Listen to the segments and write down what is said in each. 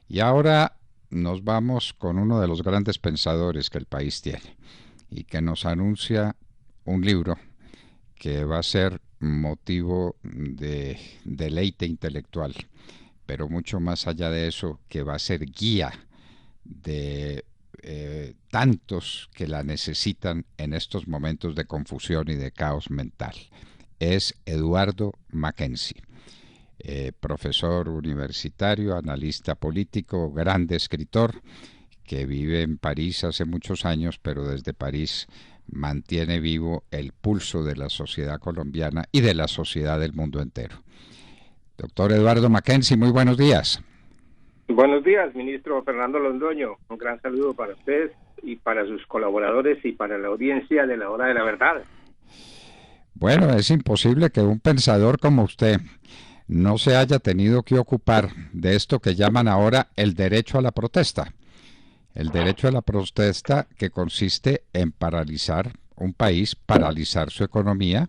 Y ahora nos vamos con uno de los grandes pensadores que el país tiene y que nos anuncia un libro que va a ser motivo de deleite intelectual, pero mucho más allá de eso, que va a ser guía de tantos que la necesitan en estos momentos de confusión y de caos mental. Es Eduardo Mackenzie, profesor universitario, analista político, grande escritor, que vive en París hace muchos años, pero desde París mantiene vivo el pulso de la sociedad colombiana y de la sociedad del mundo entero. Doctor Eduardo Mackenzie, muy buenos días. Buenos días, ministro Fernando Londoño. Un gran saludo para ustedes y para sus colaboradores y para la audiencia de la Hora de la Verdad. Bueno, es imposible que un pensador como usted no se haya tenido que ocupar de esto que llaman ahora el derecho a la protesta. El derecho a la protesta que consiste en paralizar un país, paralizar su economía,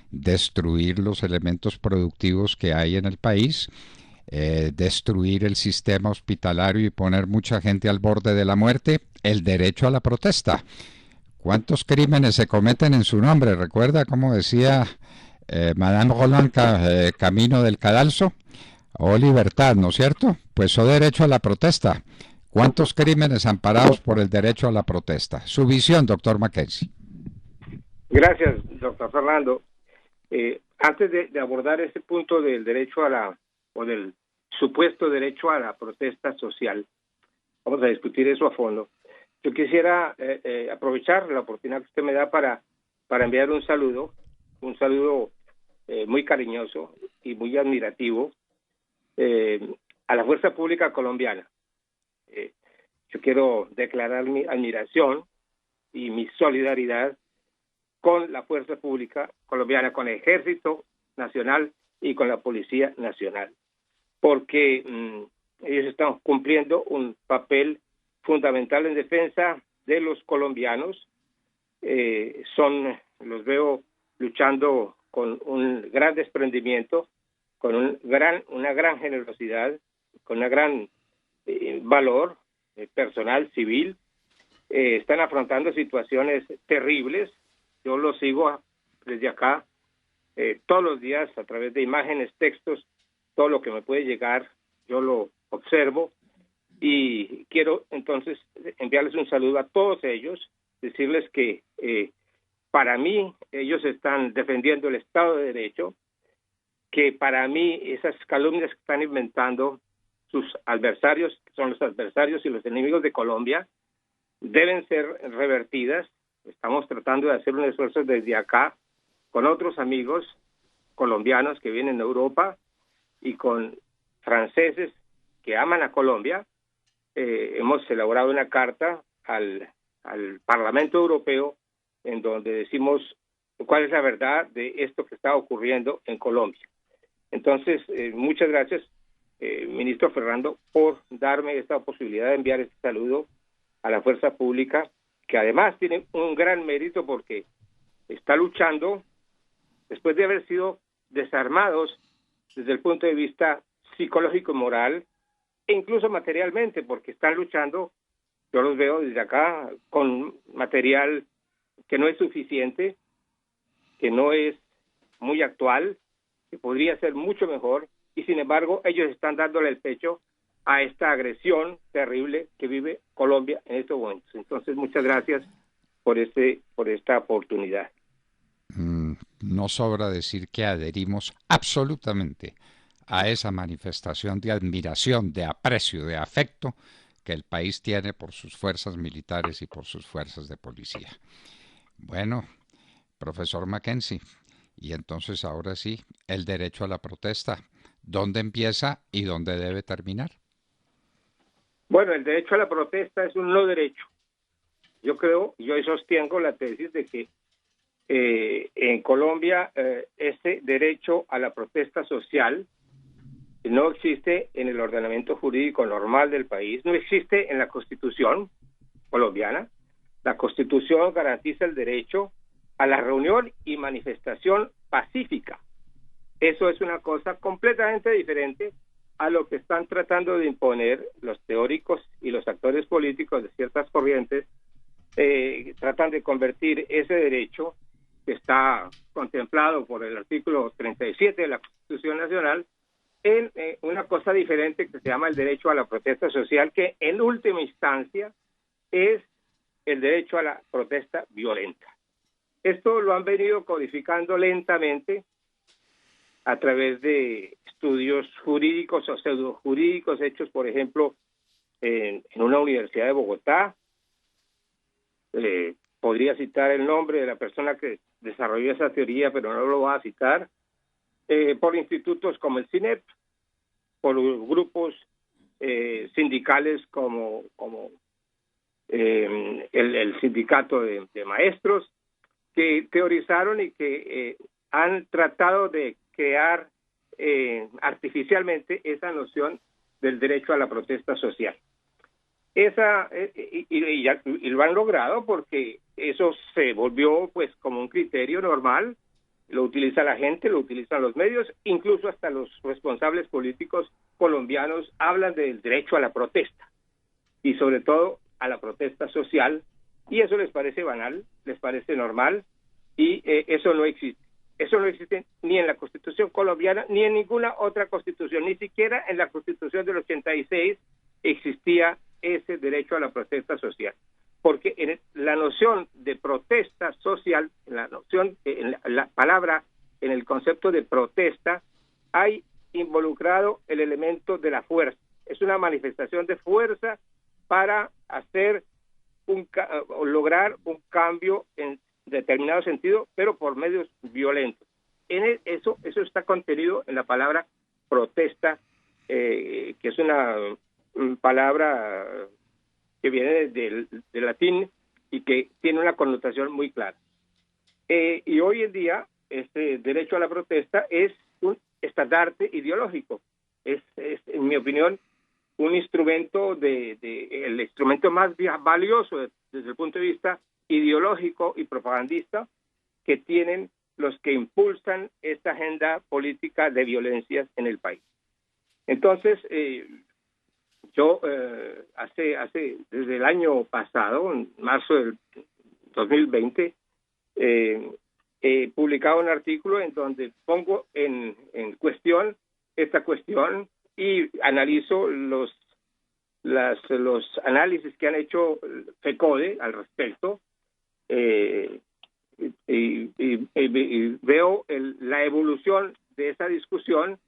destruir los elementos productivos que hay en el país, destruir el sistema hospitalario y poner mucha gente al borde de la muerte, el derecho a la protesta. ¿Cuántos crímenes se cometen en su nombre? ¿Recuerda cómo decía Madame Roland Camino del Cadalso? O libertad, ¿no es cierto? Pues o derecho a la protesta. ¿Cuántos crímenes amparados por el derecho a la protesta? Su visión, doctor Mackenzie. Gracias, doctor Fernando. Antes de abordar ese punto del derecho a o del supuesto derecho a la protesta social, vamos a discutir eso a fondo. Yo quisiera aprovechar la oportunidad que usted me da para enviar un saludo muy cariñoso y muy admirativo a la Fuerza Pública Colombiana. Yo quiero declarar mi admiración y mi solidaridad con la Fuerza Pública Colombiana, con el Ejército Nacional y con la Policía Nacional, porque ellos están cumpliendo un papel fundamental en defensa de los colombianos. Los veo luchando con un gran desprendimiento, con una gran generosidad, con una gran valor personal, civil. Están afrontando situaciones terribles. Yo lo sigo desde acá todos los días a través de imágenes, textos, todo lo que me puede llegar, yo lo observo y quiero entonces enviarles un saludo a todos ellos, decirles que para mí ellos están defendiendo el Estado de Derecho, que para mí esas calumnias que están inventando sus adversarios, que son los adversarios y los enemigos de Colombia, deben ser revertidas. Estamos tratando de hacer un esfuerzo desde acá con otros amigos colombianos que vienen de Europa y con franceses que aman a Colombia. Hemos elaborado una carta al Parlamento Europeo en donde decimos cuál es la verdad de esto que está ocurriendo en Colombia. Entonces, muchas gracias, ministro Fernando, por darme esta posibilidad de enviar este saludo a la Fuerza Pública, que además tiene un gran mérito porque está luchando después de haber sido desarmados desde el punto de vista psicológico y moral, e incluso materialmente, porque están luchando, yo los veo desde acá, con material que no es suficiente, que no es muy actual, que podría ser mucho mejor, y sin embargo ellos están dándole el pecho a esta agresión terrible que vive Colombia en estos momentos. Entonces, muchas gracias por esta oportunidad. No sobra decir que adherimos absolutamente a esa manifestación de admiración, de aprecio, de afecto que el país tiene por sus fuerzas militares y por sus fuerzas de policía. Bueno, profesor Mackenzie, y entonces ahora sí, el derecho a la protesta, ¿dónde empieza y dónde debe terminar? Bueno, el derecho a la protesta es un no derecho. Yo creo, yo sostengo la tesis de que en Colombia ese derecho a la protesta social no existe en el ordenamiento jurídico normal del país, no existe en la Constitución colombiana. La Constitución garantiza el derecho a la reunión y manifestación pacífica. Eso es una cosa completamente diferente a lo que están tratando de imponer los teóricos y los actores políticos de ciertas corrientes. Tratan de convertir ese derecho que está contemplado por el artículo 37 de la Constitución Nacional en una cosa diferente que se llama el derecho a la protesta social, que en última instancia es el derecho a la protesta violenta. Esto lo han venido codificando lentamente a través de estudios jurídicos o pseudojurídicos hechos, por ejemplo, en una universidad de Bogotá. Podría citar el nombre de la persona que desarrolló esa teoría, pero no lo voy a citar. Por institutos como el CINEP, por grupos sindicales como el sindicato de maestros, que teorizaron y que han tratado de crear artificialmente esa noción del derecho a la protesta social. Y lo han logrado porque eso se volvió pues como un criterio normal. Lo utiliza la gente, lo utilizan los medios, incluso hasta los responsables políticos colombianos hablan del derecho a la protesta y sobre todo a la protesta social, y eso les parece banal, les parece normal, y eso no existe. Eso no existe ni en la Constitución colombiana ni en ninguna otra constitución, ni siquiera en la Constitución del 86 existía ese derecho a la protesta social, porque en la noción de protesta social, en la palabra, en el concepto de protesta, hay involucrado el elemento de la fuerza. Es una manifestación de fuerza para hacer o lograr un cambio en determinado sentido, pero por medios violentos. Eso está contenido en la palabra protesta, que es una palabra que viene del latín y que tiene una connotación muy clara. Y hoy en día, este derecho a la protesta es un estandarte ideológico. Es en mi opinión, un instrumento el instrumento más valioso desde el punto de vista ideológico y propagandista que tienen los que impulsan esta agenda política de violencias en el país. Entonces, yo desde el año pasado, en marzo del 2020, he publicado un artículo en donde pongo en cuestión esta cuestión y analizo los análisis que han hecho FECODE al respecto, y veo la evolución de esa discusión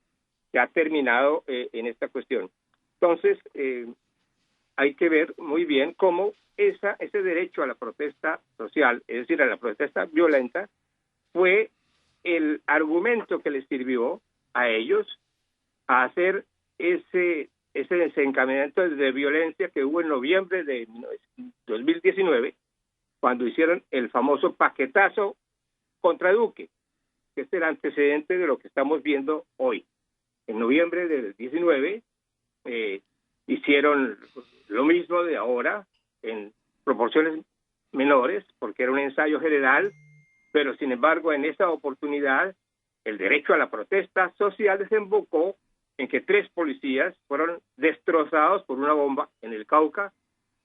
que ha terminado en esta cuestión. Entonces, hay que ver muy bien cómo ese derecho a la protesta social, es decir, a la protesta violenta, fue el argumento que les sirvió a ellos a hacer ese desencadenamiento de violencia que hubo en noviembre de 2019, cuando hicieron el famoso paquetazo contra Duque, que es el antecedente de lo que estamos viendo hoy. En noviembre del 19 hicieron lo mismo de ahora, en proporciones menores, porque era un ensayo general, pero sin embargo en esa oportunidad el derecho a la protesta social desembocó en que 3 policías fueron destrozados por una bomba en el Cauca,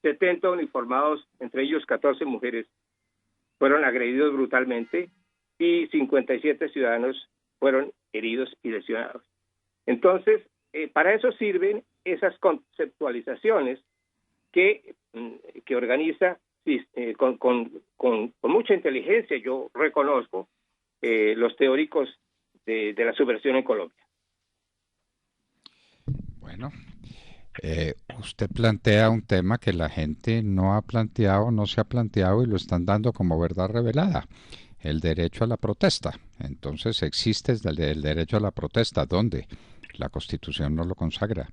70 uniformados, entre ellos 14 mujeres, fueron agredidos brutalmente y 57 ciudadanos fueron heridos y lesionados. Entonces, para eso sirven esas conceptualizaciones que organiza con mucha inteligencia, yo reconozco, los teóricos de la subversión en Colombia. Bueno, usted plantea un tema que la gente no ha planteado, no se ha planteado y lo están dando como verdad revelada, el derecho a la protesta. Entonces existe el derecho a la protesta, ¿dónde? La Constitución no lo consagra.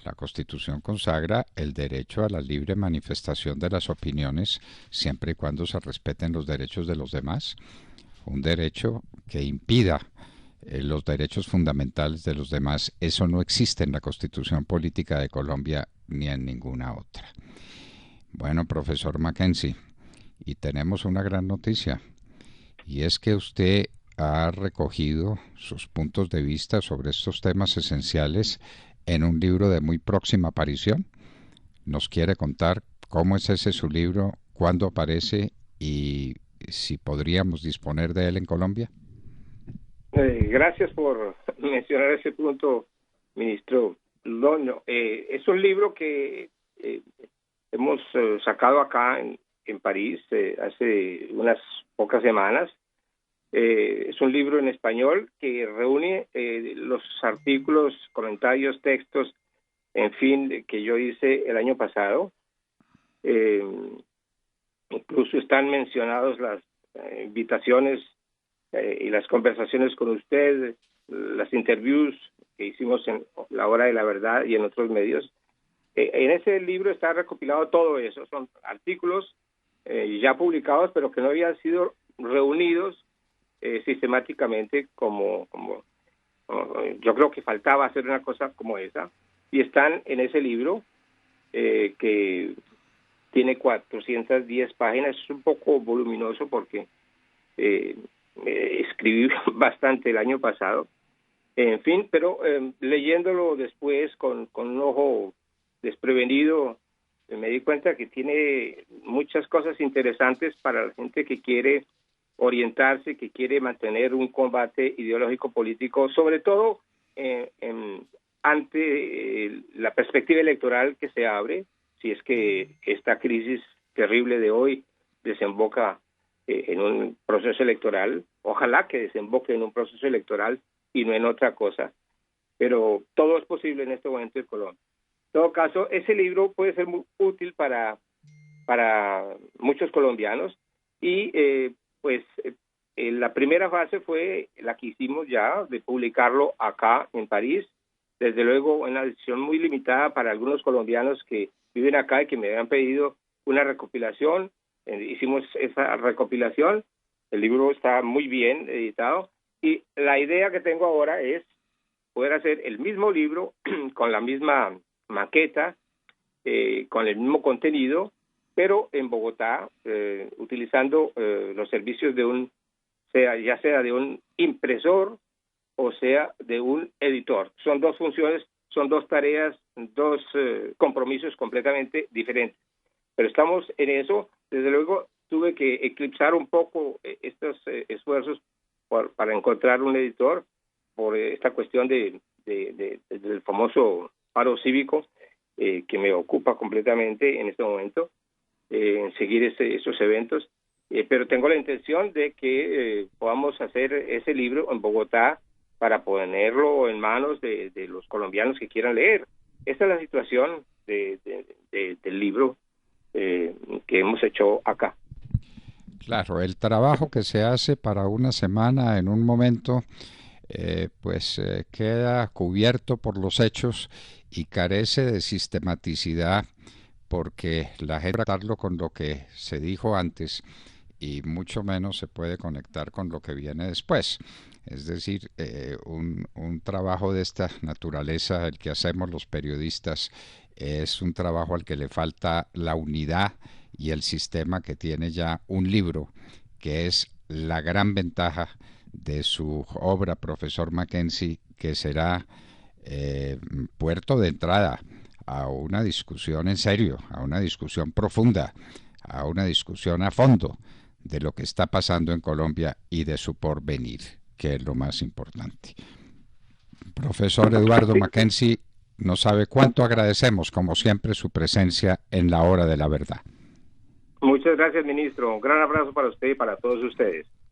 La Constitución consagra el derecho a la libre manifestación de las opiniones siempre y cuando se respeten los derechos de los demás. Un derecho que impida los derechos fundamentales de los demás, eso no existe en la Constitución Política de Colombia ni en ninguna otra. Bueno, profesor Mackenzie, y tenemos una gran noticia, y es que usted ha recogido sus puntos de vista sobre estos temas esenciales en un libro de muy próxima aparición. ¿Nos quiere contar cómo es ese su libro, cuándo aparece y si podríamos disponer de él en Colombia? Gracias por mencionar ese punto, ministro Londoño. Es un libro que hemos sacado acá en París hace unas pocas semanas. Es un libro en español que reúne los artículos, comentarios, textos, en fin, que yo hice el año pasado. Incluso están mencionados las invitaciones y las conversaciones con usted, las interviews que hicimos en La Hora de la Verdad y en otros medios. En ese libro está recopilado todo eso. Son artículos ya publicados, pero que no habían sido reunidos sistemáticamente como yo creo que faltaba hacer una cosa como esa. Y están en ese libro que tiene 410 páginas. Es un poco voluminoso porque escribí bastante el año pasado. En fin, pero leyéndolo después con un ojo desprevenido, me di cuenta que tiene muchas cosas interesantes para la gente que quiere orientarse, que quiere mantener un combate ideológico político, sobre todo ante la perspectiva electoral que se abre, si es que esta crisis terrible de hoy desemboca en un proceso electoral. Ojalá que desemboque en un proceso electoral y no en otra cosa, pero todo es posible en este momento en Colombia. En todo caso, ese libro puede ser muy útil para muchos colombianos y la primera fase fue la que hicimos ya de publicarlo acá en París, desde luego una edición muy limitada para algunos colombianos que viven acá y que me habían pedido una recopilación. Hicimos esa recopilación, el libro está muy bien editado y la idea que tengo ahora es poder hacer el mismo libro con la misma maqueta, con el mismo contenido, pero en Bogotá, utilizando los servicios de ya sea de un impresor o sea de un editor. Son dos funciones, son dos tareas, dos compromisos completamente diferentes. Pero estamos en eso. Desde luego tuve que eclipsar un poco estos esfuerzos para encontrar un editor por esta cuestión del famoso paro cívico que me ocupa completamente en este momento, en seguir esos eventos. Pero tengo la intención de que podamos hacer ese libro en Bogotá para ponerlo en manos de los colombianos que quieran leer. Esta es la situación del libro que hemos hecho acá. Claro, el trabajo que se hace para una semana en un momento queda cubierto por los hechos y carece de sistematicidad porque la gente tratarlo con lo que se dijo antes y mucho menos se puede conectar con lo que viene después. Es decir, un trabajo de esta naturaleza, el que hacemos los periodistas, es un trabajo al que le falta la unidad y el sistema que tiene ya un libro, que es la gran ventaja de su obra, profesor Mackenzie, que será puerto de entrada a una discusión en serio, a una discusión profunda, a una discusión a fondo de lo que está pasando en Colombia y de su porvenir, que es lo más importante. Profesor Eduardo Mackenzie, no sabe cuánto agradecemos, como siempre, su presencia en La Hora de la Verdad. Muchas gracias, ministro. Un gran abrazo para usted y para todos ustedes.